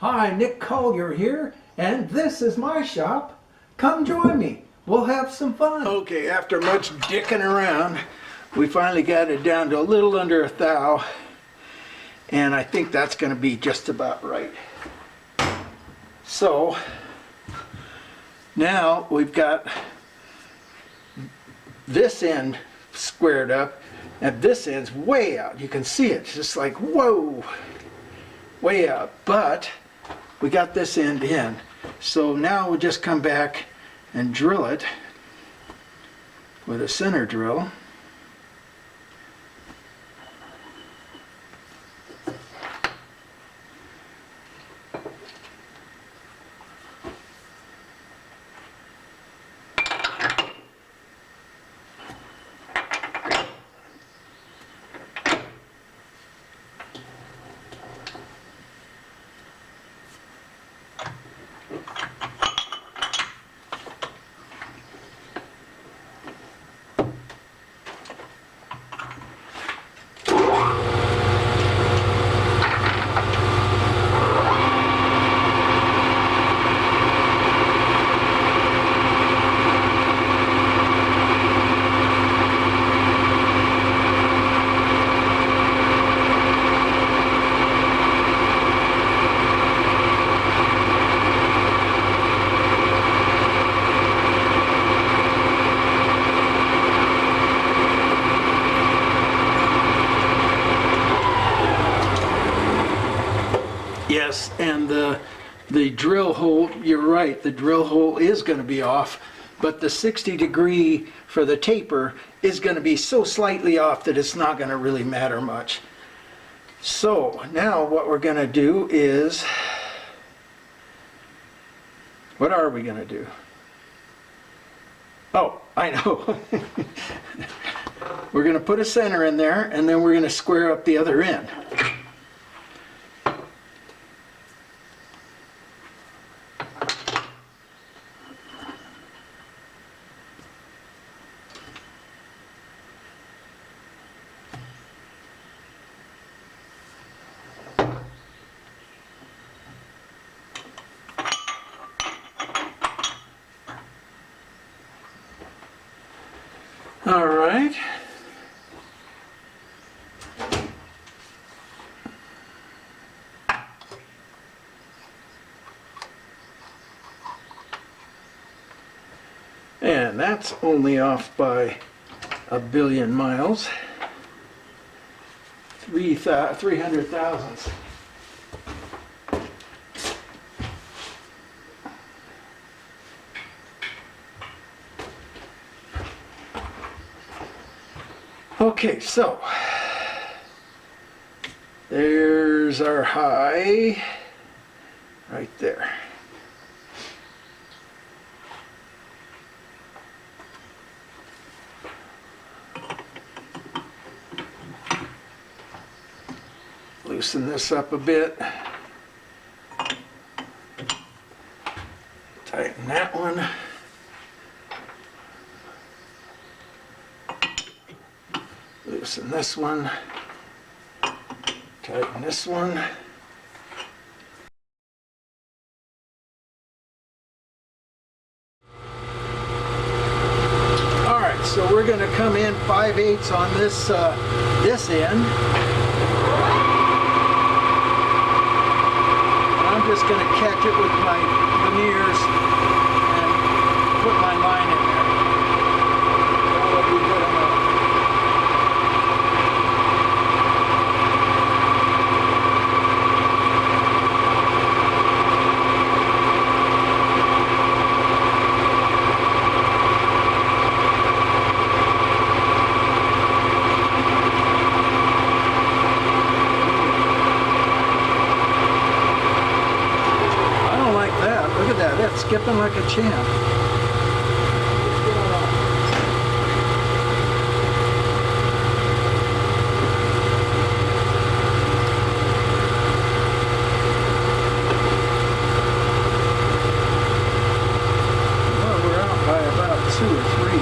Hi, Nick Collier here, and this is my shop. Come join me. We'll have some fun. Okay, after much dicking around, we finally got it down to a little under 1 thou, and I think that's going to be just about right. So, now we've got this end squared up, and this end's way out. You can see it, just like, whoa, way out. But we got this end in. So now we'll just come back and drill it with a center drill. Yes, and the drill hole, you're right, the drill hole is going to be off, but the 60-degree for the taper is going to be so slightly off that it's not going to really matter much. So now what we're going to do is, what are we going to do? Oh, I know. We're going to put a center in there, and then we're going to square up the other end. All right. And that's only off by 1 billion miles. 300 thousandths. Okay, so there's our high right there. Loosen this up a bit. Tighten that one. Loosen this one, tighten this one. All right, so we're going to come in 5/8 on this this end. And I'm just going to catch it with my veneers and put my line in there. That'll be good enough. It's skipping like a champ. Well, we're out by about 2 or 3.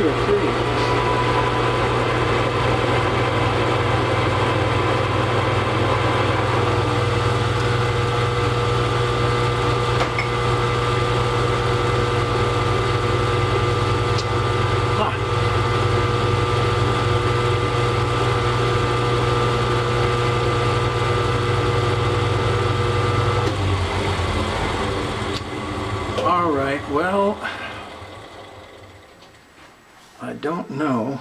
or three. All right, well, I don't know.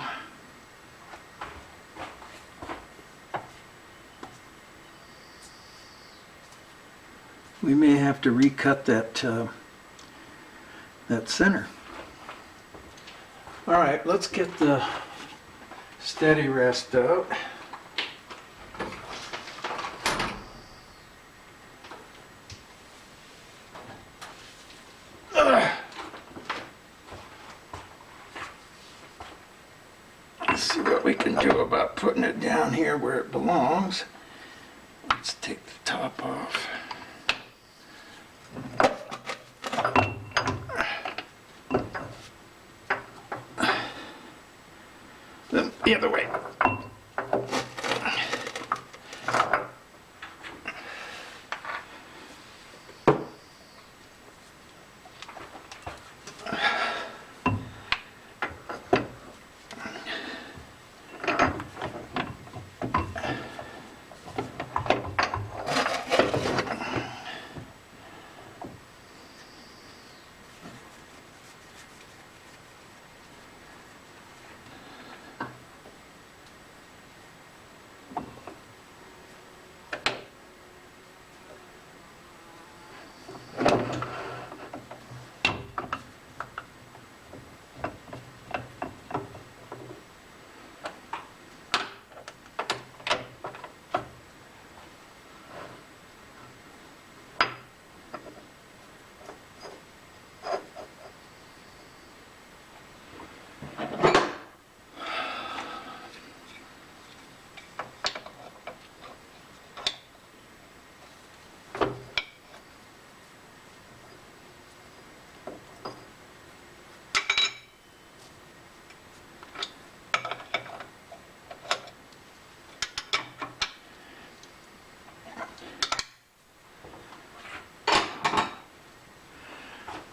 We may have to recut that center. All right, let's get the steady rest out. Let's see what we can do about putting it down here where it belongs. Let's take the top off. Then the other way.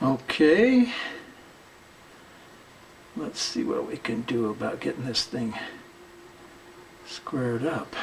Okay, let's see what we can do about getting this thing squared up.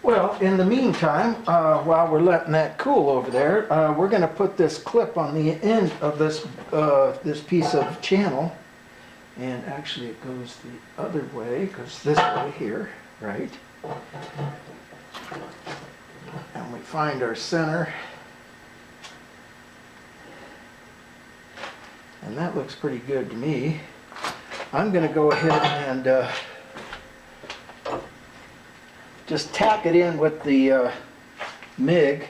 Well, in the meantime, while we're letting that cool over there, we're going to put this clip on the end of this piece of channel. And actually it goes the other way, goes this way here, right? And we find our center. And that looks pretty good to me. I'm going to go ahead and just tack it in with the MIG,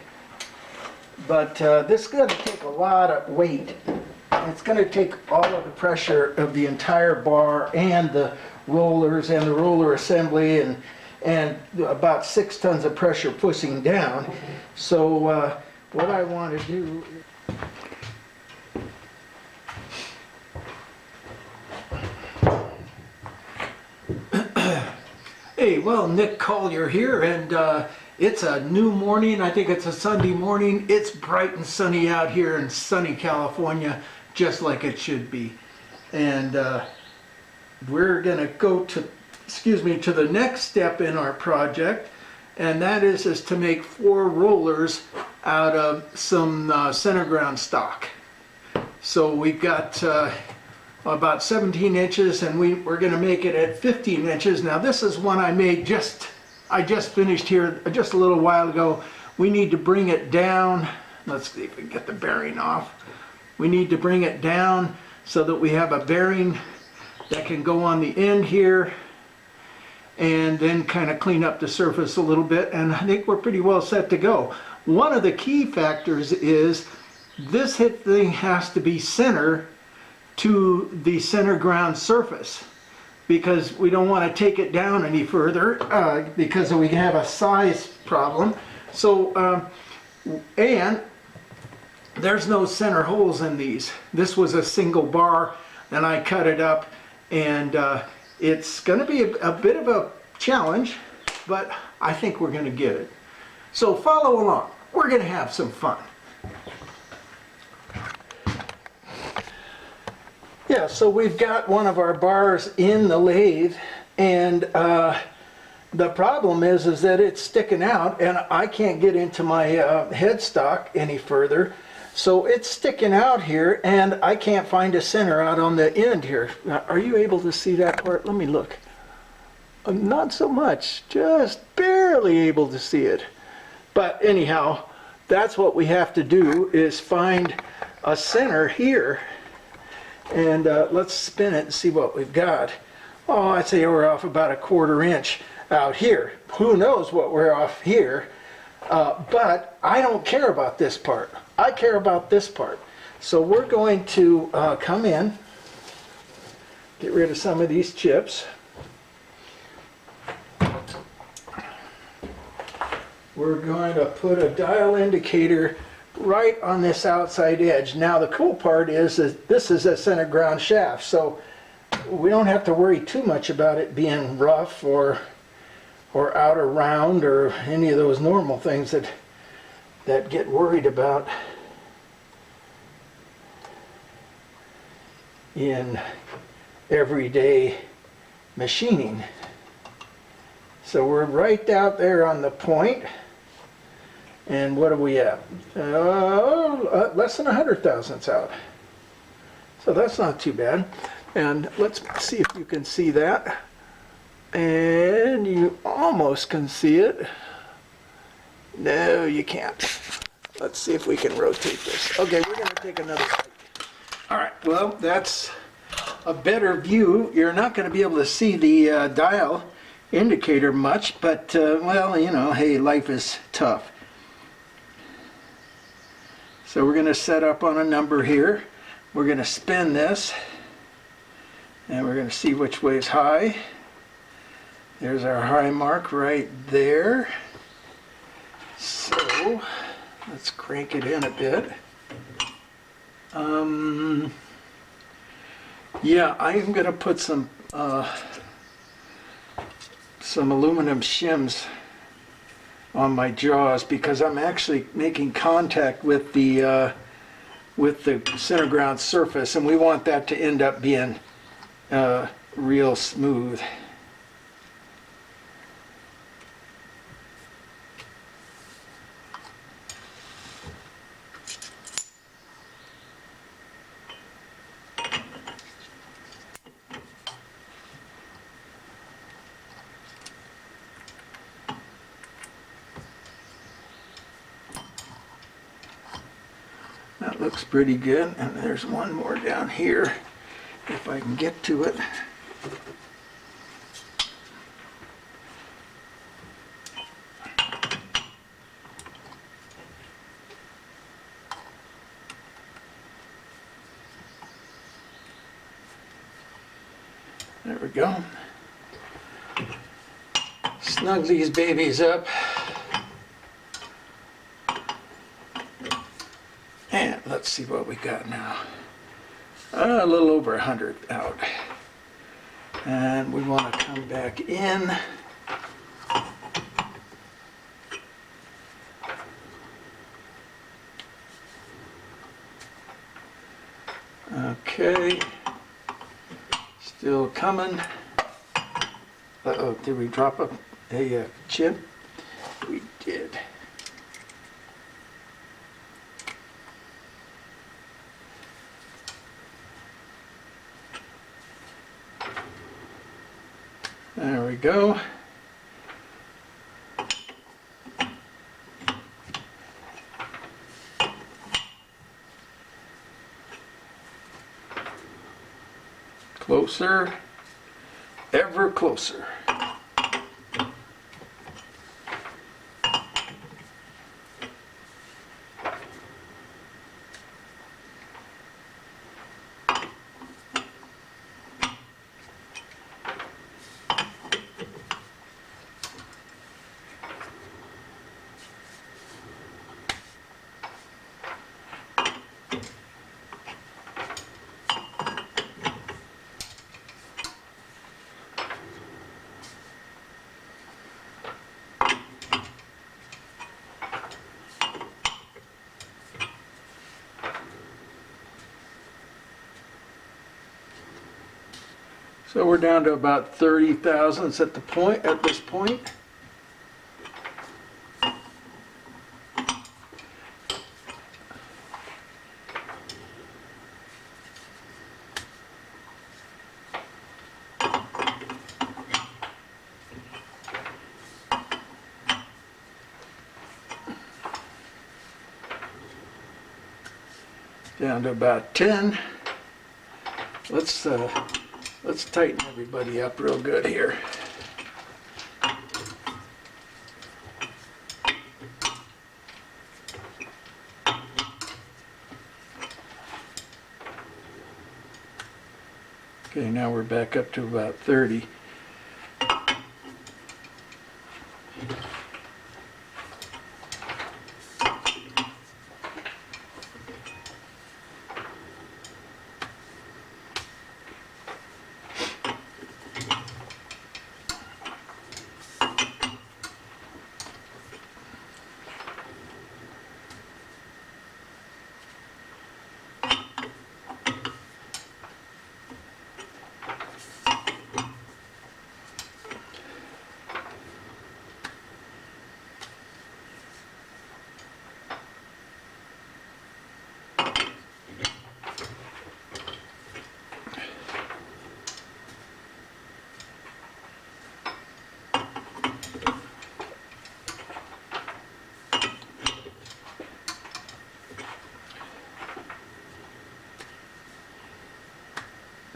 but this is going to take a lot of weight. It's going to take all of the pressure of the entire bar and the rollers and the roller assembly and about 6 tons of pressure pushing down. So what I want to do Hey, well, Nick Collier here, and it's a new morning. I think it's a Sunday morning. It's bright and sunny out here in sunny California, just like it should be. And we're gonna go to, to the next step in our project, and that is to make 4 rollers out of some center ground stock. So we've got about 17 inches, and we're going to make it at 15 inches. Now this is one I made I just finished here just a little while ago. We need to bring it down. Let's see if we can get the bearing off. We need to bring it down so that we have a bearing that can go on the end here, and then kind of clean up the surface a little bit, and I think we're pretty well set to go. One of the key factors is this thing has to be center to the center ground surface, because we don't want to take it down any further because we have a size problem. So and there's no center holes in these. This was a single bar and I cut it up, and it's going to be a bit of a challenge, but I think we're going to get it. So follow along. We're going to have some fun. Yeah, so we've got one of our bars in the lathe, and the problem is that it's sticking out, and I can't get into my headstock any further. So it's sticking out here, and I can't find a center out on the end here. Now, are you able to see that part? Let me look. Not so much, just barely able to see it. But anyhow, that's what we have to do, is find a center here. And let's spin it and see what we've got. Oh, I'd say we're off about a 1/4 inch out here. Who knows what we're off here? But I don't care about this part. I care about this part. So we're going to come in, get rid of some of these chips. We're going to put a dial indicator right on this outside edge. Now the cool part is that this is a center ground shaft, so we don't have to worry too much about it being rough or out or round or any of those normal things that get worried about in everyday machining. So we're right out there on the point. And what are we at? Less than 100 thousandths out. So that's not too bad. And let's see if you can see that. And you almost can see it. No, you can't. Let's see if we can rotate this. Okay, we're going to take another look. All right, well, that's a better view. You're not going to be able to see the dial indicator much, but, well, you know, hey, life is tough. So we're going to set up on a number here. We're going to spin this, and we're going to see which way is high. There's our high mark right there. So let's crank it in a bit. Yeah, I am going to put some aluminum shims on my jaws, because I'm actually making contact with the center ground surface, and we want that to end up being real smooth. That looks pretty good, and there's one more down here, if I can get to it. There we go. Snug these babies up. And let's see what we got now. A little over 100 out. And we want to come back in Okay, still coming. Uh-oh, did we drop a chip? We did. There we go. Closer, ever closer. So we're down to about 30 thousandths at this point. Down to about 10. Let's tighten everybody up real good here. Okay, now we're back up to about 30.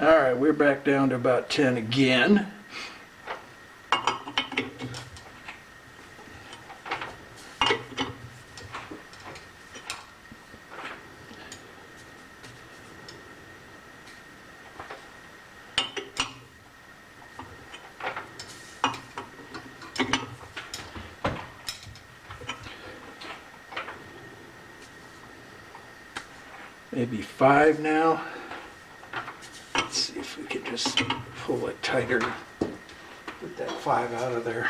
All right, we're back down to about 10 again. Maybe 5 now. Let's see if we can just pull it tighter. Get that 5 out of there.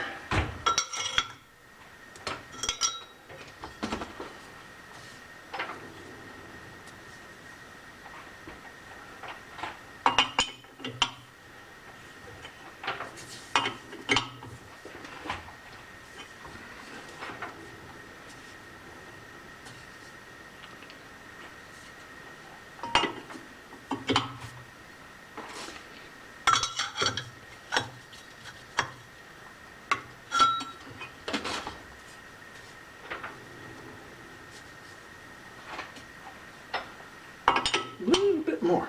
A little bit more.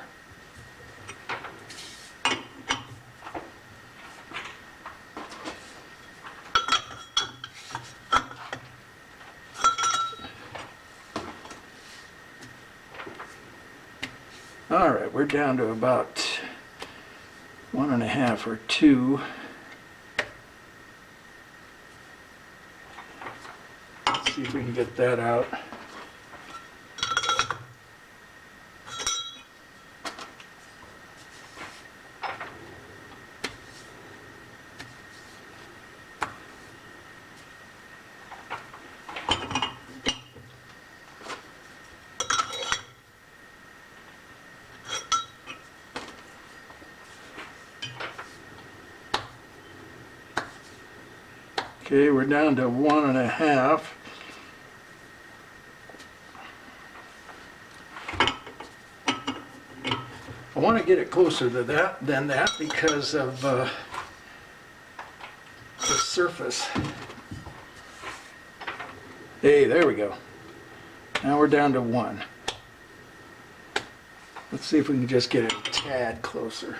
All right, we're down to about 1.5 or 2. Let's see if we can get that out. Okay, we're down to 1.5. I want to get it closer to that than that because of the surface. Hey, there we go. Now we're down to 1. Let's see if we can just get it a tad closer.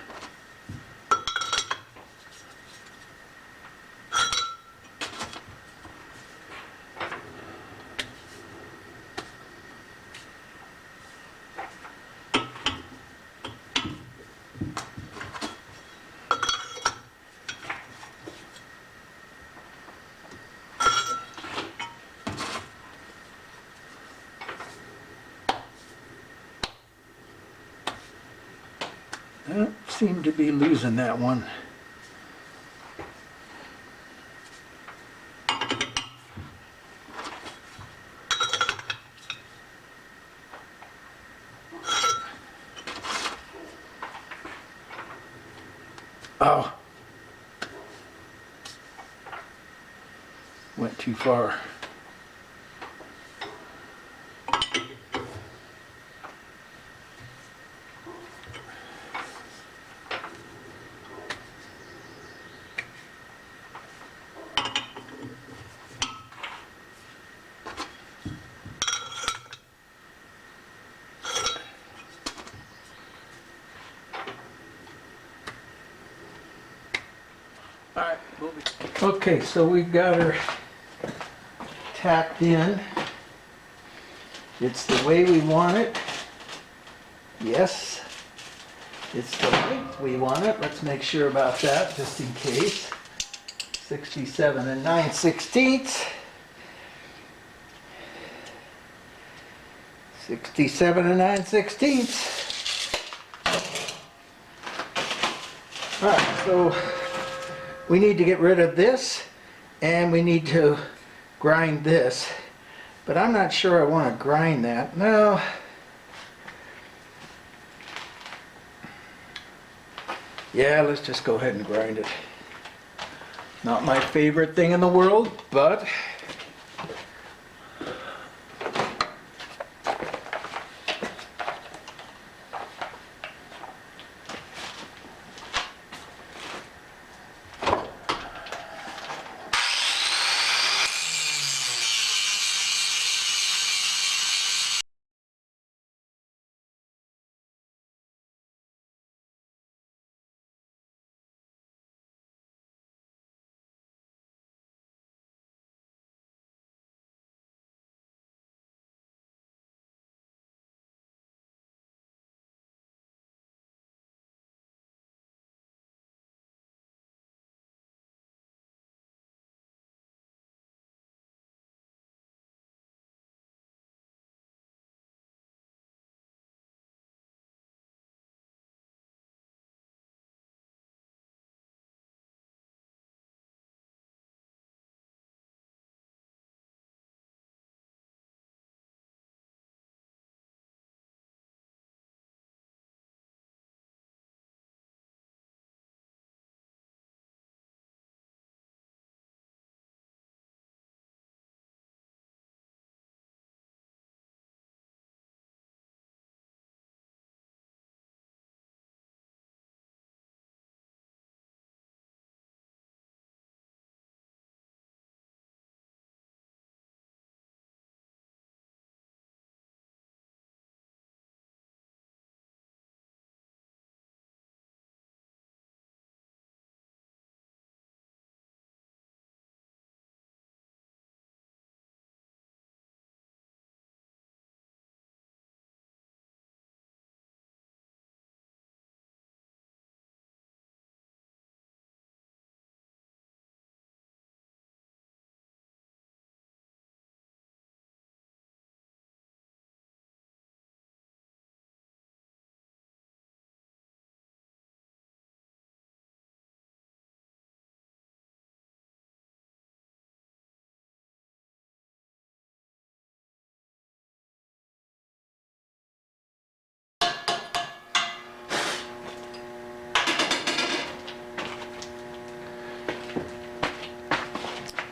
I seem to be losing that one. Oh, went too far. All right, okay, so we've got her tacked in. It's the way we want it. Yes, it's the length we want it. Let's make sure about that just in case. 67 9/16. 67 9/16. All right, so we need to get rid of this and we need to grind this. But I'm not sure I want to grind that. No. Yeah, let's just go ahead and grind it. Not my favorite thing in the world, but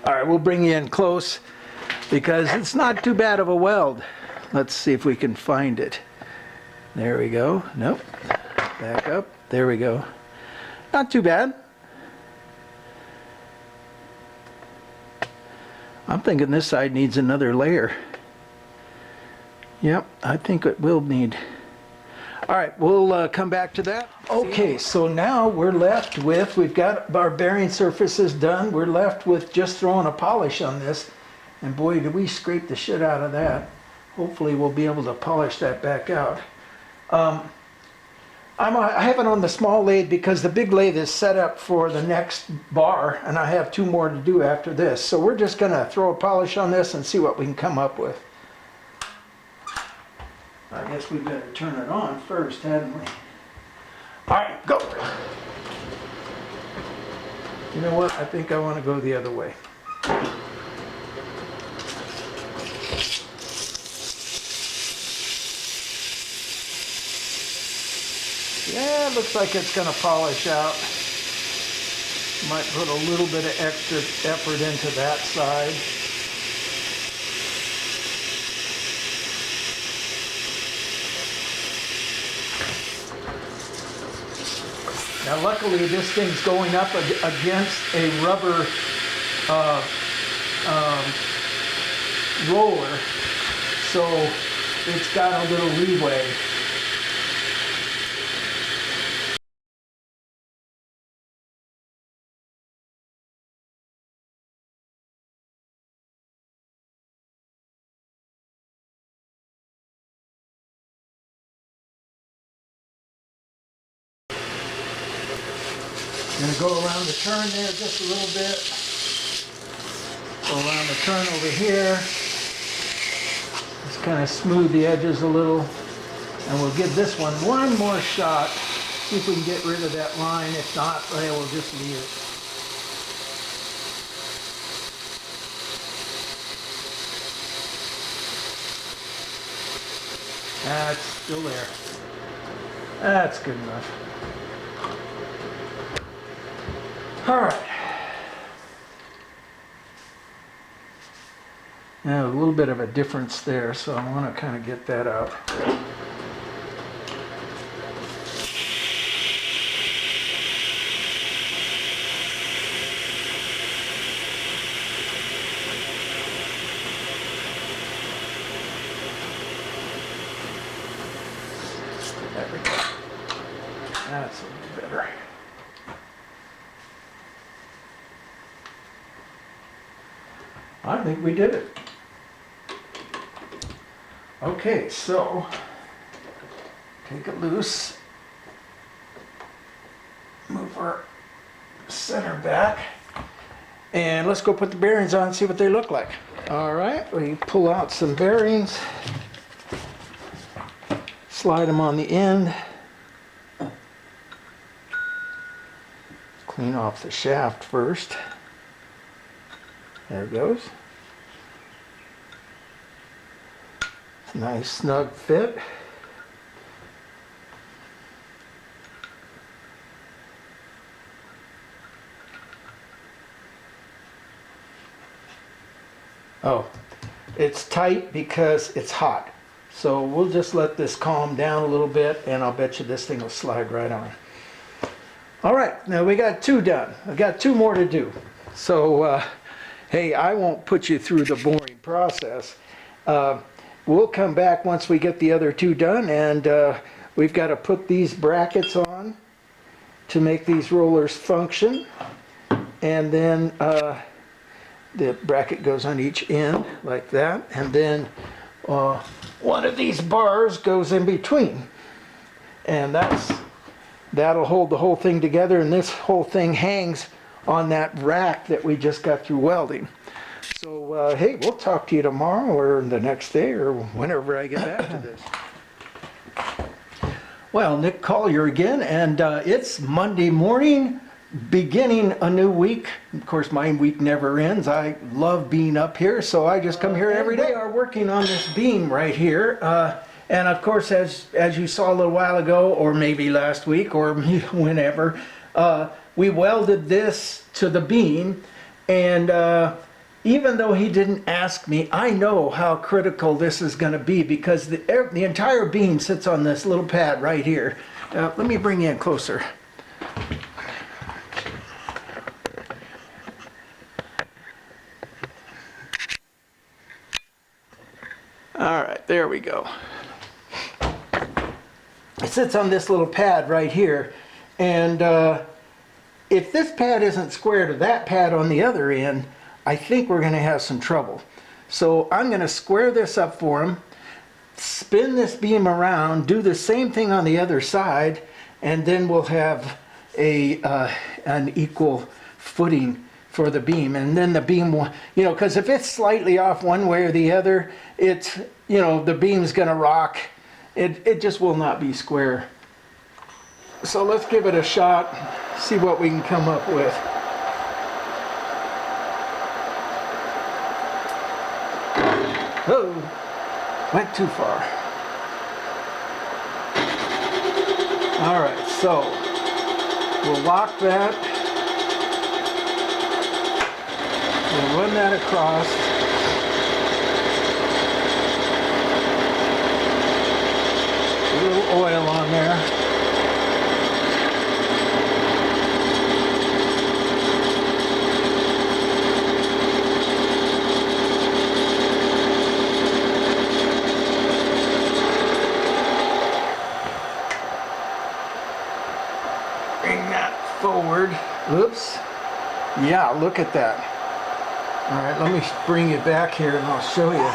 All right, we'll bring you in close because it's not too bad of a weld. Let's see if we can find it. There we go. Nope. Back up. There we go. Not too bad. I'm thinking this side needs another layer. Yep, I think it will need. All right, we'll come back to that. Okay, so now we're left with, we've got our bearing surfaces done. We're left with just throwing a polish on this. And boy, did we scrape the shit out of that. Hopefully we'll be able to polish that back out. I have it on the small lathe because the big lathe is set up for the next bar, and I have 2 more to do after this. So we're just gonna throw a polish on this and see what we can come up with. I guess we better turn it on first, hadn't we? All right, go. You know what? I think I want to go the other way. Yeah, it looks like it's going to polish out. Might put a little bit of extra effort into that side. Now luckily this thing's going up against a rubber roller, so it's got a little leeway. I'm going to go around the turn there just a little bit. Go around the turn over here. Just kind of smooth the edges a little. And we'll give this one more shot. See if we can get rid of that line. If not, we'll just leave it. That's still there. That's good enough. All right. Now a little bit of a difference there, so I want to kind of get that out. There we go. That's a little better. I think we did it. Okay, so take it loose, move our center back, and let's go put the bearings on and see what they look like. All right, we pull out some bearings, slide them on the end, clean off the shaft first. There it goes. Nice snug fit. Oh, it's tight because it's hot. So we'll just let this calm down a little bit and I'll bet you this thing will slide right on. All right, now we got 2 done. I've got 2 more to do. So, hey, I won't put you through the boring process. We'll come back once we get the other 2 done, and we've got to put these brackets on to make these rollers function. And then the bracket goes on each end like that, and then one of these bars goes in between. And that'll hold the whole thing together, and this whole thing hangs on that rack that we just got through welding. So, hey, we'll talk to you tomorrow or the next day or whenever I get back to this. Well, Nick Collier again, and it's Monday morning, beginning a new week. Of course, my week never ends. I love being up here, so I just come here every day. We are working on this beam right here. And of course, as you saw a little while ago, or maybe last week, or whenever, we welded this to the beam, and even though he didn't ask me, I know how critical this is going to be because the entire beam sits on this little pad right here. Let me bring you in closer. All right, there we go. It sits on this little pad right here, and if this pad isn't square to that pad on the other end, I think we're going to have some trouble. So I'm going to square this up for him, spin this beam around, do the same thing on the other side, and then we'll have an equal footing for the beam. And then the beam will, you know, because if it's slightly off one way or the other, it's, you know, the beam's going to rock. It just will not be square. So let's give it a shot, see what we can come up with. Oh, went too far. All right, so we'll lock that. We'll run that across. A little oil on there. Forward. Oops. Yeah, look at that. All right, let me bring you back here and I'll show you.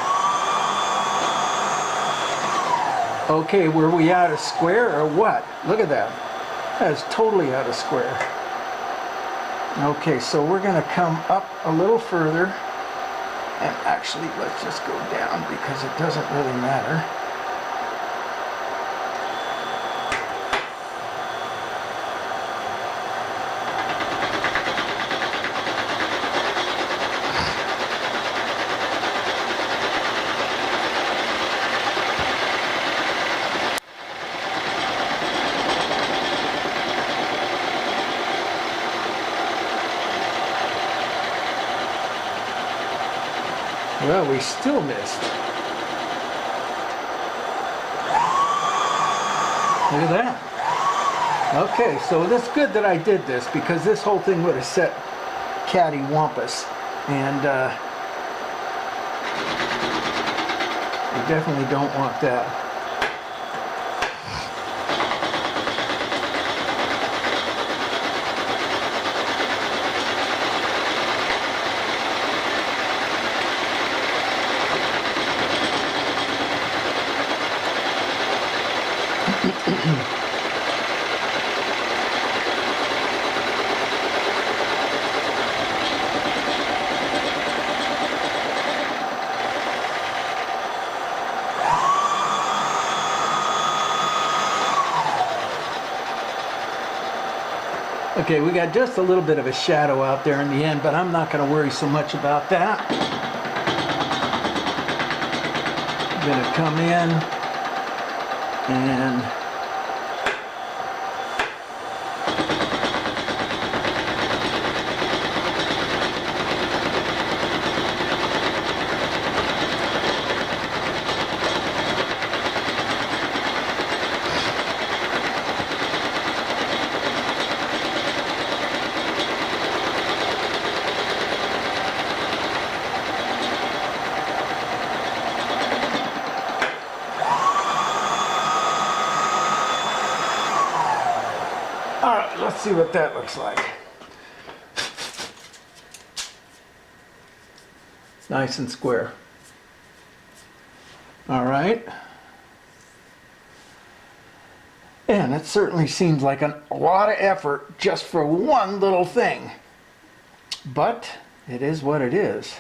Okay, were we out of square or what? Look at that. That is totally out of square. Okay, so we're going to come up a little further. And actually, let's just go down because it doesn't really matter. Well, we still missed. Look at that. Okay, so it's good that I did this because this whole thing would have set cattywampus, and we definitely don't want that. Okay, we got just a little bit of a shadow out there in the end, but I'm not going to worry so much about that. I'm going to come in and let's see what that looks like. Nice and square. All right. And it certainly seems like a lot of effort just for one little thing. But it is what it is.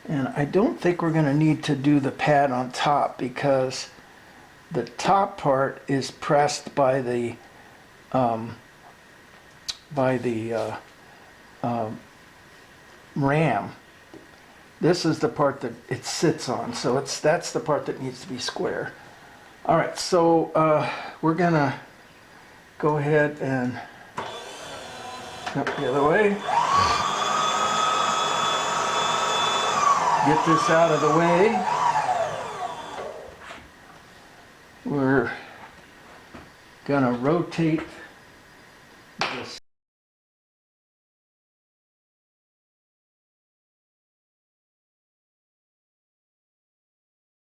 And I don't think we're going to need to do the pad on top because the top part is pressed by the ram. This is the part that it sits on, so that's the part that needs to be square. All right, so we're gonna go ahead and up the other way. get this out of the way. We're gonna rotate this